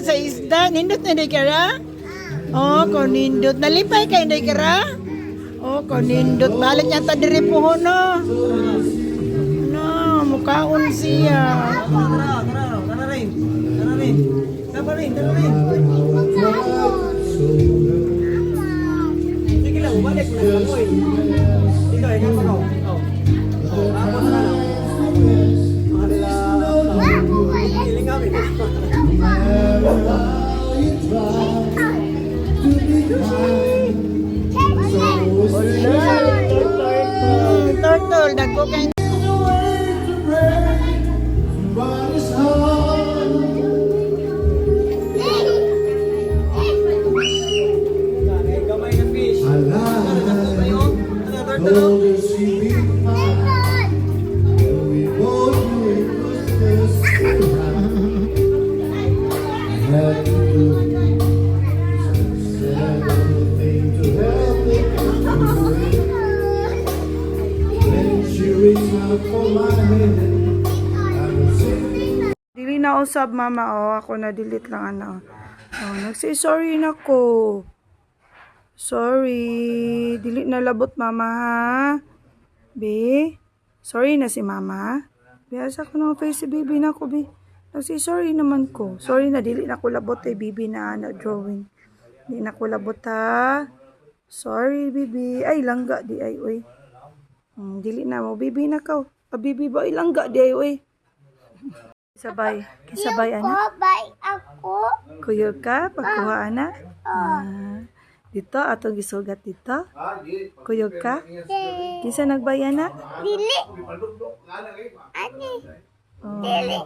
sa isda. Nindot na day kara? Oh, kung nindot. Nalipay kay day kara? Oh, kung nindot. Balik niya ta diri po ho, no? No, mukhaon siya. Tara rin. Tara rin. Sige lang, balik mo na ako eh. Dito, ikaw pa ako. Tapos na. Kiling kami. Turtle, dagko kay Gamay na fish. Turtle. Dili na usab mama, oh, ako na delete lang ano. Oh, nag-say sorry na ko. Sorry, delete na labot mama ha. Be, sorry na si mama. Biasa ko ng face si baby na ko, be. Nag-say sorry naman ko. Sorry na, delete na ko labot ay baby na drawing. Di na ko labot ha. Sorry, baby. Ay, langga di ay, oy. Dili na mo, baby na ka. Baby ba, ay langga di ay, oy. Kisabay ana. Bye ako. Kuyog ka, pagkuha ana. Dito, atong gisugat dito. Kuyog ka. Kinsa nagbaya na? Dili. Ani. Oh. Dili.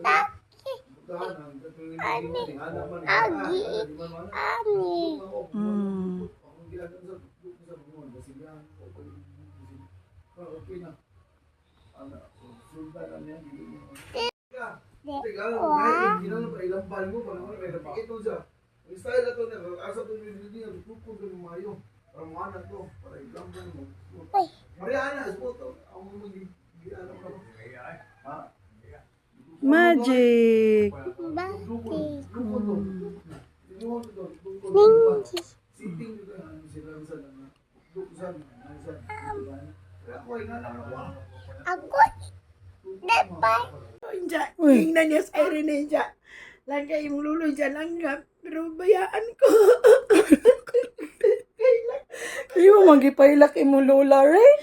Taki. Ani. Agi. Ani. Mm. Wah. Magic. Bakit? Ako. Dapat. Uy. Tingnan niya sa Irene niya. Langkay yung lulo niya langgap. Pero bayaan ko. Di mo magipailak imo lola, right?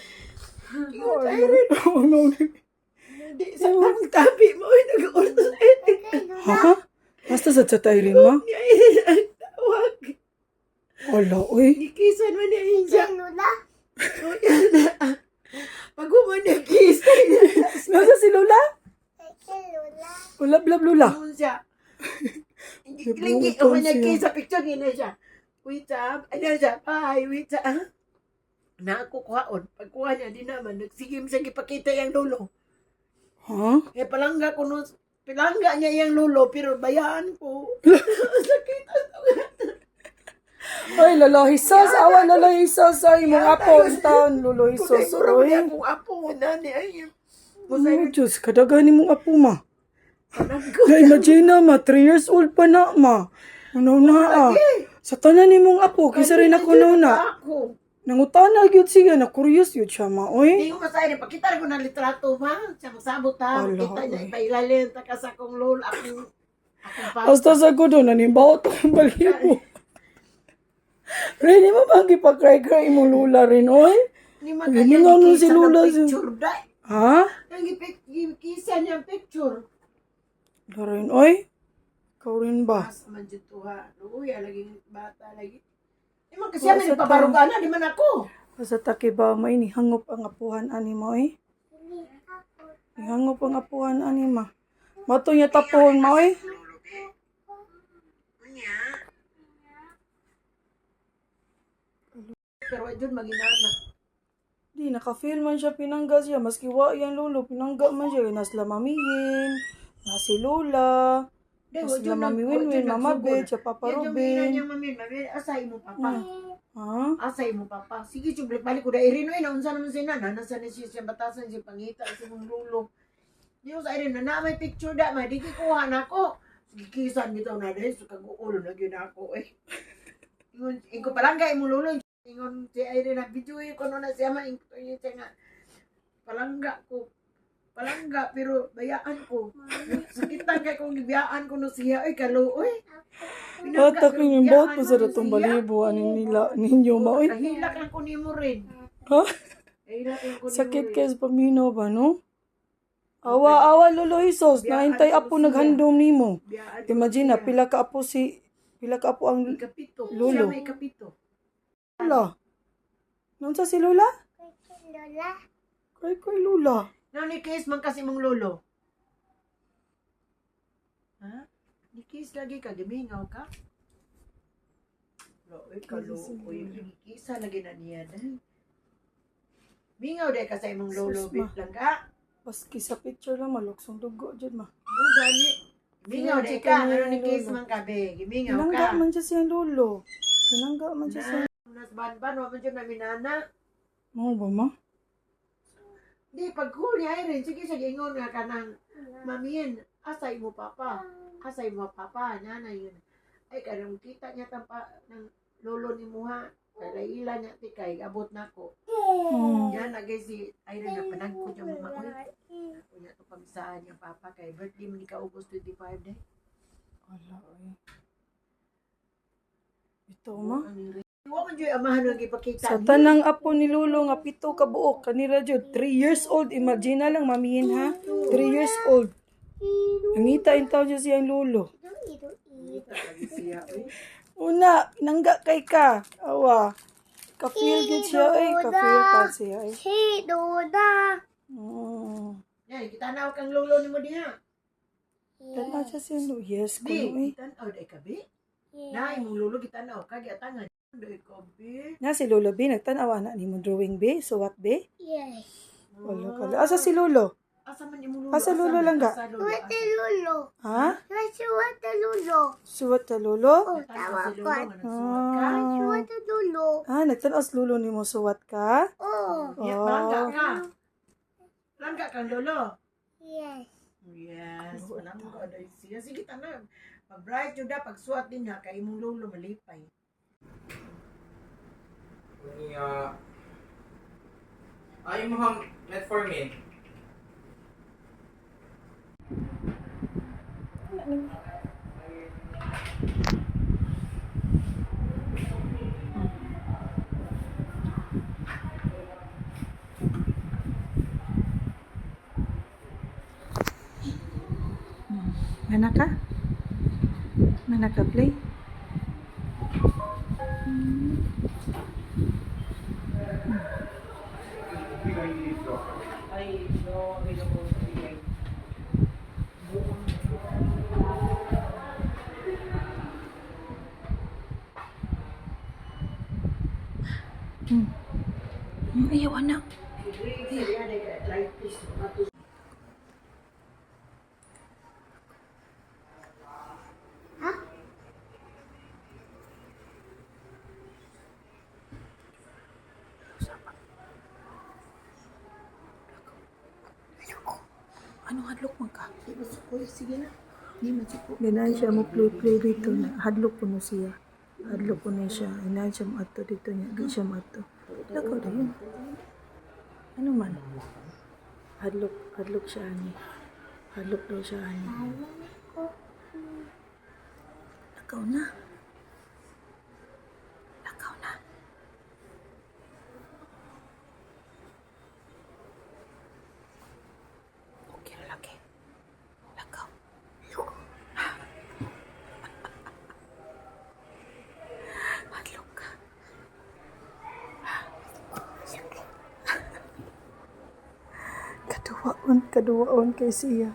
Oh, no. Hindi sa tabi mo ay nag-order sa Irene. Ha? Basta sa tayrin mo? Niya Irene ang tawag. Wala, uy. Ikisan mo niya siya. Lula. O yan na. Pag mo niya kisan niya. Nasa si lola? Lula. Ulab-lab lola. Ano siya? Nabutan Linggi o niya siya. kisa picture niya siya. Wait up. Ano siya? Bye. Wait up. Na ako kuhaon. Pagkuha niya, di naman. Nagsigim siya ipakita yung lulo. Ha? Eh, palangga ko nun. Palangga niya yung lulo, pero bayaan ko. Sakit ako. Ay, lalahisas. Awa, lalahisas. Ay, mga apo. Taon, lalahisas. Siguro Ay. niya kung apo, nani, ay. Oh, Diyos, kadagani mong apo, ma. Palangga. Na-imagine na, ma. 3 years old pa na, ma. Ano na, ah. Sa tanan ni mong apo, kisa rin ako na. Ako. Nangutana, yun siya. Na-curious yun siya, ma. Oy. Hindi ko masaya. Pakita ko ng litrato, ma. Siya magsabot ha. Ala, Kita niya, oy. ipailalin. Takas akong lol. Akong pa. Hasta sa ko doon, nanibawat ko yung balibo. Rin, mo bang ipakry-cry mo lula rin, oy? Ni Hindi nga nun si Lola. Picture, dai. Ha? Ang kisa niya picture. Larin, oy? Ikaw rin ba? Mas man dito ha. Uy, laging bata lagi. Di man kasi may pabarugan na, di man ako. Sa taki ba mo ini hangop ang apuhan ani mo, eh? Hangop ang apuhan ani ma. Mato niya tapon mo, eh? Pero ay dun maginana. Di, naka-feel man siya pinangga siya. Maski wa yan lolo, pinangga man siya. Nasla mamihin, nasi lola, nasla mami Winwin, mama Bet, siya papa Yan yung Robin. niya mami, asay mo papa. Ha? Asay mo papa. Sige, chublik balik ko da Irene, ay naunsa naman si nana, nasa ni siya batasan siya pangita sa mong lulo. Di ko sa Irene, na may picture da, may di kuha na ko. gikisan bitaw na dahil so kag-uol na gyud ako eh. Ingon palangga imong lulo ingon si Irene na video ko no na siya man ingon siya nga palangga pero bayaan ko. Sakitan kay kung gibiyaan ko no siya ay kaluoy. Hatak yung bawat pa sa datong balibo aning nila ninyo maoy. Kahilak lang ko nimo rin. Ha? Kahilak lang ko nimo. Sakit kay sa paminaw ba no? Awa lolo Isos, naintay apo naghandom nimo. Imagine na pila ka apo ang Kapito. Lulo. Siya may kapito. Lula. Nunsa si Lula? Lola. Kay Lula. Now, ni Kiss man kasi mong lolo. Ha? Ni Kiss lagi ka, gimingaw ka? Loy, kaluoy. Ni Kiss lagi na niya. Mingaw day ka sa imong lolo, Sus, ma. bit lang ka. Paski sa picture lang maluksong dugo dyan ma. Mo gani. Mingaw day ka, ano ni Kiss man ka, be. Gimingaw Pinangga ka. man siya siyang lolo. Pinangga man siya siya. Nasban-ban, wa man dyan na minana. Mo ba ma? Di, pag huli ay rin, sige siya gingon nga ka ng mamiin, asay mo papa, nanay yun. Ay, kanang kita niya tampa ng lolo ni Muha, kalaila niya ti kay, abot na ko. Yan, agay si Irene na panag ko niya mama ko. Ako niya ito pamisaan niya papa, kay birthday mo ni ka August 25 day. Wala ay. Ito ma. Huwag man dyan amahan ng ipakita. Sa tanang apo ni Lolo nga pito ka buok kanira jud 3 years old. Imagine na lang mamiin ha. 3 years old. Nangita in taon siya siyang Lolo. Kita lagi siya, oy. Una, pinangga kay ka. Awa. Ka-feel good siya ay. Ka-feel pa siya ay. Si Lola. Yan, kitanaw kang lolo ni mo diha. Tanaw siya siyang Lolo. Yes, Di, kuno eh. kitanaw day ka, bi. Na, imong lolo kitanaw ka, giatangan. Day ka, bi. Na si Lolo B, nagtanawa na ni mo drawing B. So what B? Yes. Wala kala. Asa si Lolo? Asa man imong lolo? Asa lolo lang ga? Asa lolo? What the Lolo? Ha? What the Lolo? Suwat ta Lolo? Oh, Asa tawa si lolo ko. nga nagsuwat ka? What the Lolo? Ah, nagtanaw si Lolo ni mo suwat ka? Oh. Yes, langga ka. Langga kang lolo. Yes. Yes, wala mo ka day siya. Sige, tanang. Pag bright yun pag suwat din niya, kay imong lolo malipay. Ayaw mo hang metformin. Mana ka? Mana ka play? Ayaw anak. Ano hadlok man ka? Sige na. Hindi man siya po. Ganahan siya mo play dito na. Hadlok ko na siya. Hadlok ko na siya. Ganahan siya mo ato dito niya. Di siya mo ato. Lakaw na yun. Ano man? Hadlok siya ani. Hadlok daw siya ani. Lakaw na. Lakaw na. Okay na lagi. Lakaw. Hadlok ka. Kaduwaon kay siya.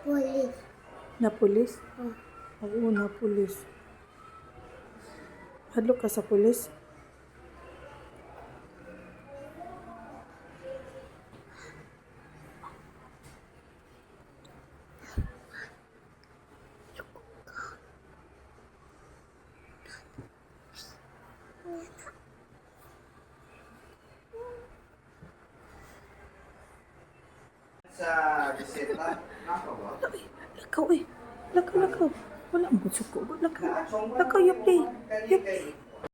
Police. Na pulis? Oo, na pulis. Hadlok ka sa pulis? Sa bisita, nako ba? Ay, lakaw eh. Lakaw. Wala ang gutsuko. Lakaw. Lakaw, yupi. Yupi.